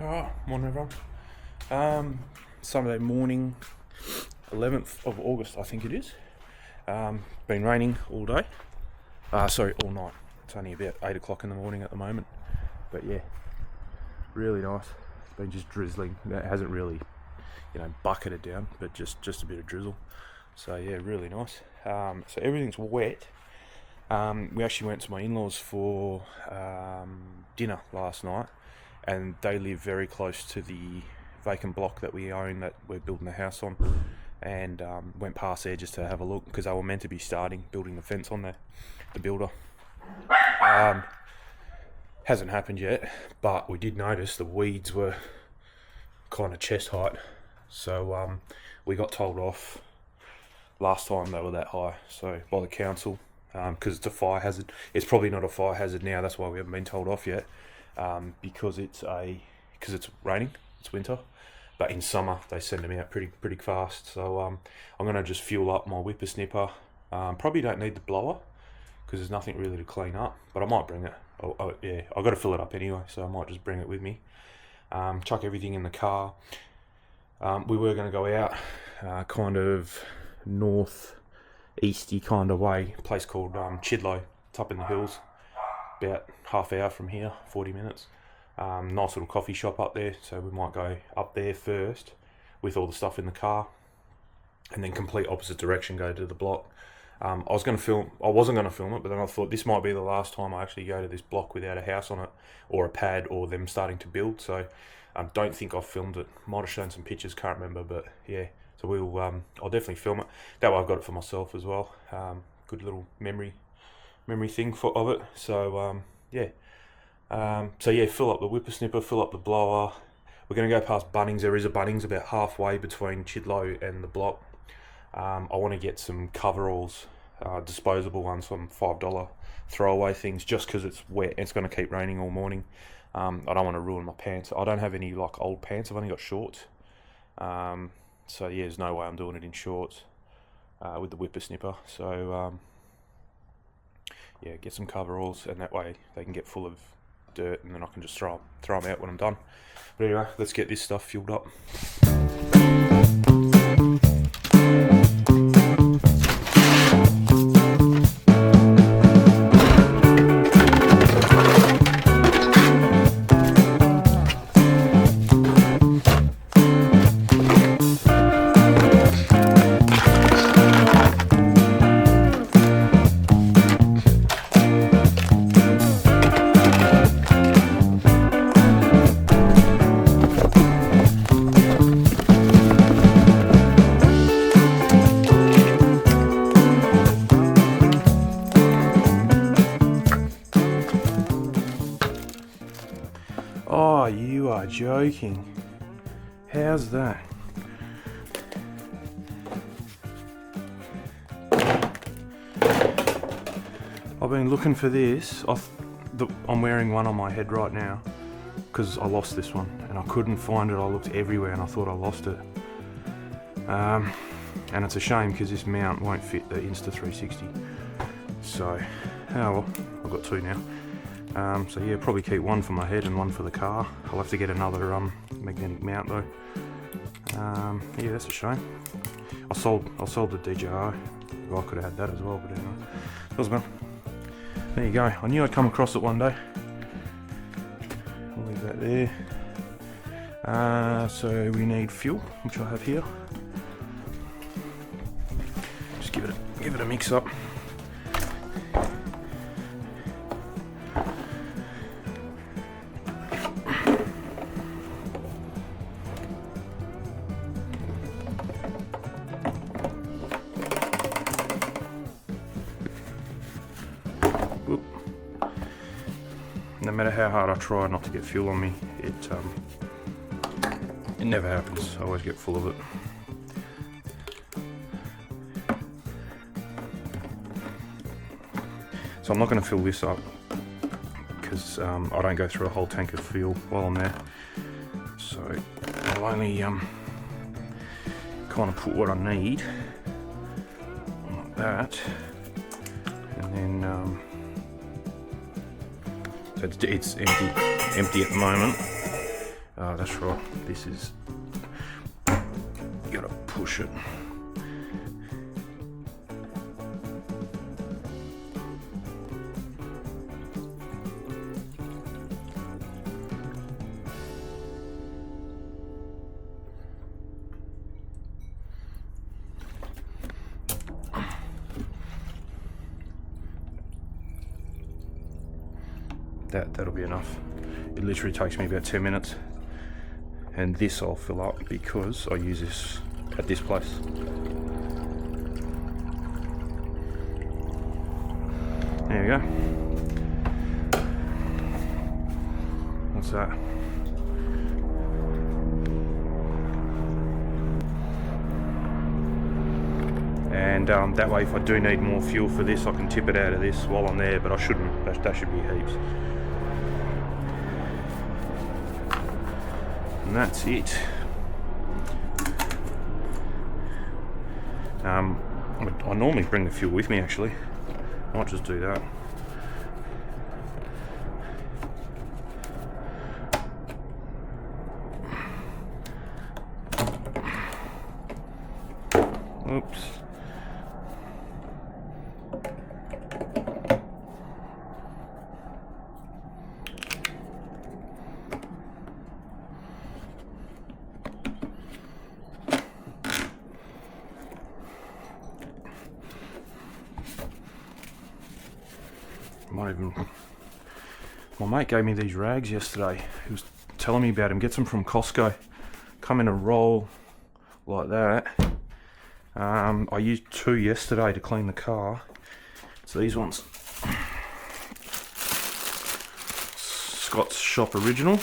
Morning everyone. Sunday morning, 11th of August I think it is. Been raining all day. All night. It's only about 8 o'clock in the morning at the moment. But yeah, really nice. It's been just drizzling. It hasn't really, bucketed down, but just a bit of drizzle. So yeah, really nice. So everything's wet. We actually went to my in-laws for dinner last night, and they live very close to the vacant block that we own that we're building the house on, and went past there just to have a look because they were meant to be building the fence on there, the builder. Hasn't happened yet, but we did notice the weeds were kind of chest height, so we got told off last time they were that high, so by the council, because it's a fire hazard. It's probably not a fire hazard now, that's why we haven't been told off yet, because it's raining, it's winter, but in summer they send them out pretty fast. So I'm going to just fuel up my whippersnipper. Probably don't need the blower because there's nothing really to clean up, but I might bring it. Yeah, I've got to fill it up anyway, so I might just bring it with me. Chuck everything in the car. We were going to go out kind of north-easty kind of way, a place called Chidlow. It's up in the hills, about half hour from here, 40 minutes. Nice little coffee shop up there, so we might go up there first with all the stuff in the car, and then complete opposite direction go to the block. I wasn't going to film it, but then I thought this might be the last time I actually go to this block without a house on it, or a pad, or them starting to build. So don't think I've filmed it. Might have shown some pictures, can't remember, but yeah. So I'll definitely film it. That way I've got it for myself as well. Good little memory thing of it. So yeah. Fill up the whippersnipper, fill up the blower. We're going to go past Bunnings. There is a Bunnings about halfway between Chidlow and the block. I want to get some coveralls, disposable ones, some $5 throwaway things, just because it's wet. It's going to keep raining all morning. I don't want to ruin my pants. I don't have any old pants. I've only got shorts. So yeah, there's no way I'm doing it in shorts with the whippersnipper. So yeah, get some coveralls, and that way they can get full of dirt, and then I can just throw them out when I'm done. But anyway, let's get this stuff fueled up. Oh, you are joking. How's that? I've been looking for this. I'm wearing one on my head right now because I lost this one and I couldn't find it. I looked everywhere and I thought I lost it. And it's a shame because this mount won't fit the Insta360. So, oh well, I've got two now. So yeah, probably keep one for my head and one for the car. I'll have to get another magnetic mount though. Yeah, that's a shame. I sold the DJI. I could have had that as well, but anyway, doesn't matter. There you go. I knew I'd come across it one day. I'll leave that there. So we need fuel, which I have here. Just give it a mix up. No matter how hard I try not to get fuel on me, it never happens. I always get full of it. So I'm not going to fill this up because I don't go through a whole tank of fuel while I'm there. So I'll only kind of put what I need like that, and then so it's empty at the moment. Oh, that's right. This is... gotta push it. That'll be enough. It literally takes me about 10 minutes. And this I'll fill up because I use this at this place. There we go. What's that? And that way if I do need more fuel for this, I can tip it out of this while I'm there, but I shouldn't. That should be heaps. And that's it. I normally bring the fuel with me actually. I might just do that. Oops. My mate gave me these rags yesterday. He was telling me about them. Gets them from Costco. Come in a roll like that. I used 2 yesterday to clean the car. It's these ones. Scott's Shop Original.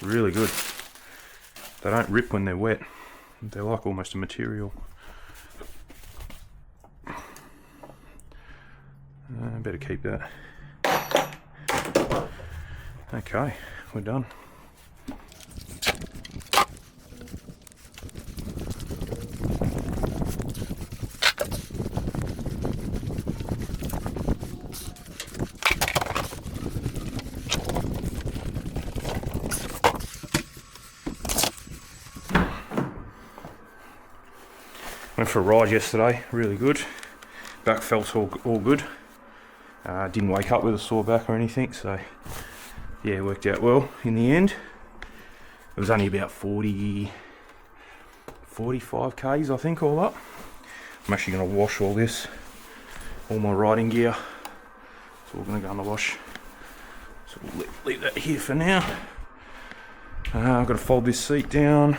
Really good. They don't rip when they're wet. They're like almost a material. Better keep that. Okay, we're done. Went for a ride yesterday, really good. Back felt all good. Didn't wake up with a sore back or anything, so yeah, it worked out well in the end. It was only about 45 k's I think all up. I'm actually going to wash all my riding gear. It's all going to go in the wash. So we'll leave that here for now. I've got to fold this seat down.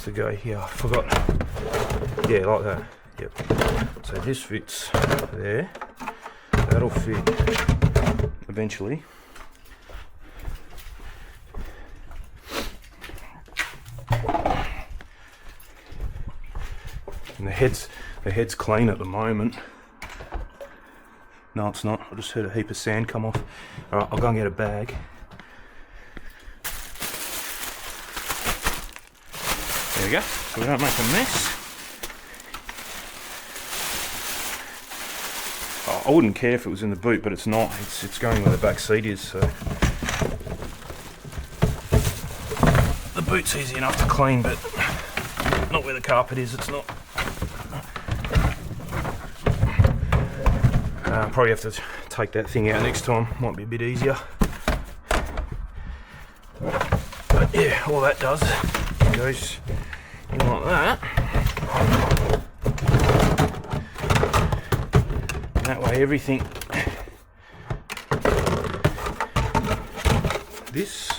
To go here, I forgot. Yeah, like that. Yep. So this fits there. That'll fit eventually. And the head's clean at the moment. No, it's not. I just heard a heap of sand come off. Alright, I'll go and get a bag. There we go, so we don't make a mess. Oh, I wouldn't care if it was in the boot, but it's not. It's going where the back seat is, so. The boot's easy enough to clean, but not where the carpet is, it's not. Probably have to take that thing out next time, might be a bit easier. But yeah, all that does goes in like that. And that way everything, this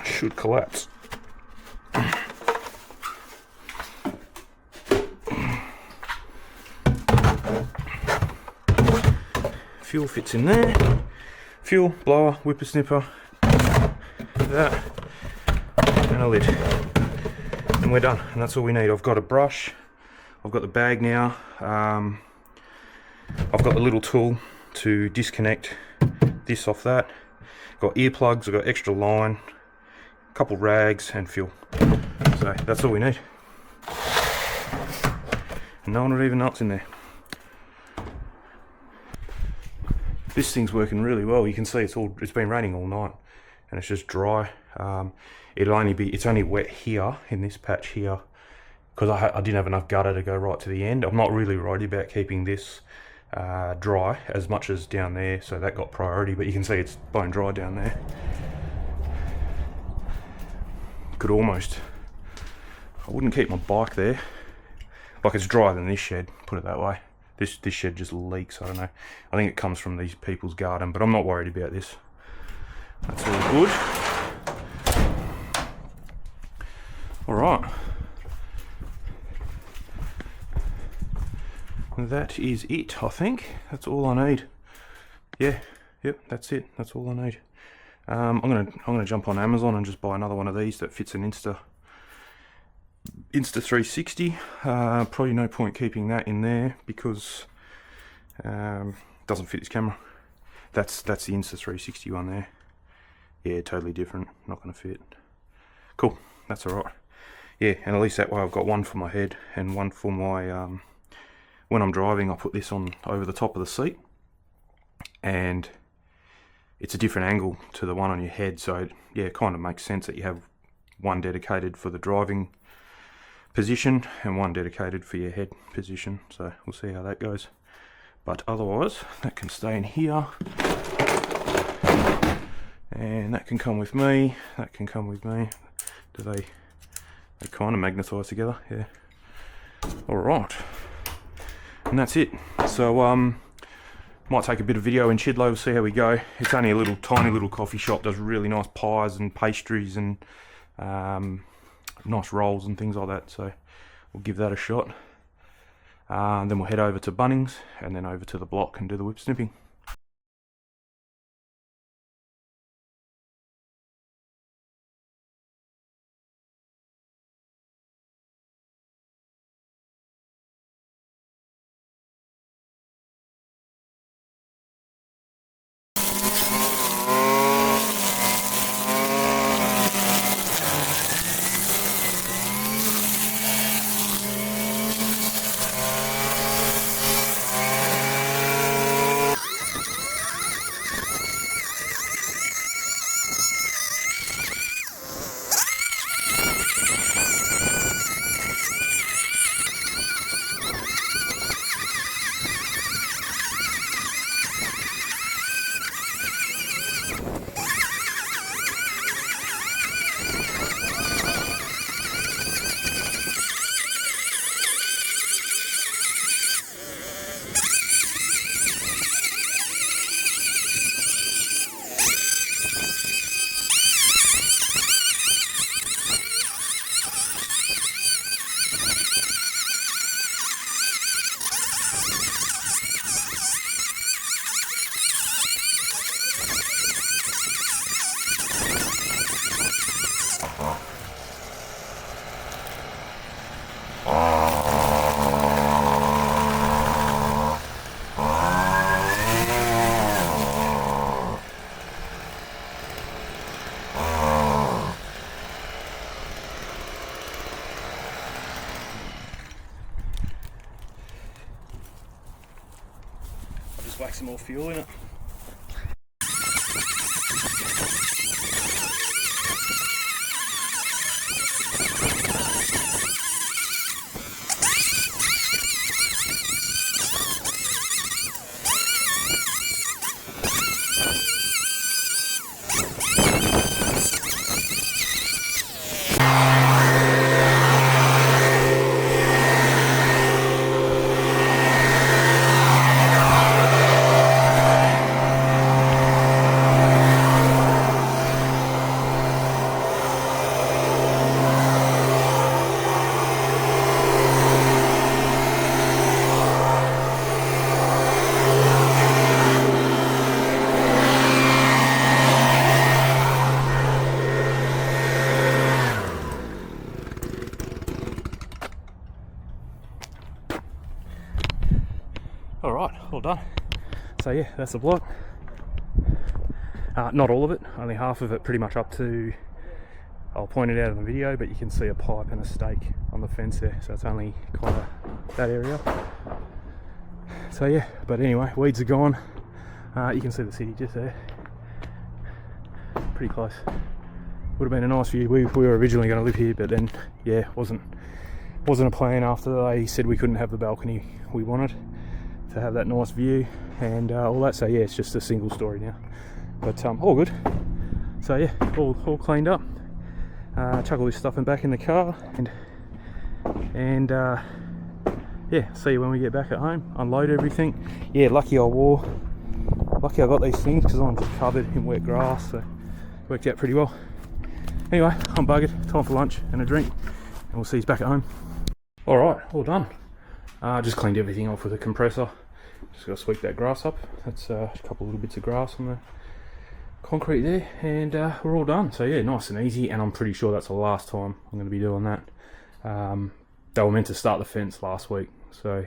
should collapse. Fuel fits in there. Fuel, blower, whippersnipper, that, and a lid. And we're done. And that's all we need. I've got a brush. I've got the bag now. I've got the little tool to disconnect this off that. Got earplugs, I've got extra line, a couple rags and fuel. So that's all we need. And no one would even know it's in there. This thing's working really well. You can see it's been raining all night and it's just dry. It's only wet here in this patch here because I didn't have enough gutter to go right to the end. I'm not really worried about keeping this dry as much as down there, so that got priority, but you can see it's bone dry down there. Could almost, I wouldn't keep my bike there. Like, it's drier than this shed, put it that way. This shed just leaks, I don't know. I think it comes from these people's garden, but I'm not worried about this. That's all good. Alright. That is it, I think. That's all I need. Yeah, yep, that's it. That's all I need. I'm gonna jump on Amazon and just buy another one of these that fits an Insta 360. Probably no point keeping that in there because it doesn't fit this camera. That's the Insta 360 one there. Yeah, totally different. Not gonna fit. Cool. That's alright. Yeah, and at least that way I've got one for my head and one for my when I'm driving. I put this on over the top of the seat, and it's a different angle to the one on your head. So yeah, it kind of makes sense that you have one dedicated for the driving position and one dedicated for your head position. So we'll see how that goes, but otherwise that can stay in here, and that can come with me, that can come with me. Do they kind of magnetise together? Yeah. All right, and that's it. So might take a bit of video in Chidlow. We'll see how we go. It's only a little tiny little coffee shop, does really nice pies and pastries and nice rolls and things like that, so we'll give that a shot. Then we'll head over to Bunnings and then over to the block and do the whip snipping. Just whack some more fuel in it. So yeah, that's the block. Not all of it, only half of it, pretty much up to, I'll point it out in the video, but you can see a pipe and a stake on the fence there, so it's only kind of that area. So yeah, but anyway, weeds are gone. You can see the city just there, pretty close. Would have been a nice view. We were originally going to live here, but then yeah, wasn't a plan after they said we couldn't have the balcony we wanted to have that nice view and all that. So yeah, it's just a single story now, but all good. So yeah, all cleaned up. Chuck all this stuff back in the car and yeah, see you when we get back at home. Unload everything. Yeah, lucky I got these things because I'm covered in wet grass, so it worked out pretty well. Anyway, I'm buggered, time for lunch and a drink, and we'll see you back at home. Alright, all done. Just cleaned everything off with a compressor. Just got to sweep that grass up. That's a couple of little bits of grass on the concrete there, and we're all done. So yeah, nice and easy, and I'm pretty sure that's the last time I'm going to be doing that. They were meant to start the fence last week, so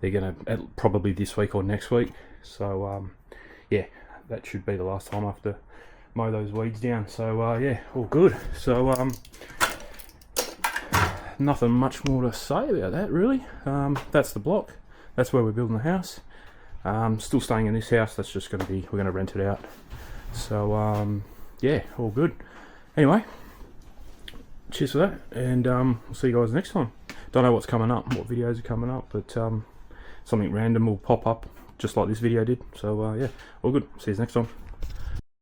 they're going to probably this week or next week. So yeah, that should be the last time I have to mow those weeds down. So yeah, all good. So nothing much more to say about that really. That's the block. That's where we're building the house. Still staying in this house. That's just going to be, we're going to rent it out. So yeah, all good. Anyway, cheers for that, and we'll see you guys next time. Don't know what's coming up, what videos are coming up, but something random will pop up just like this video did. So yeah, all good. See you next time.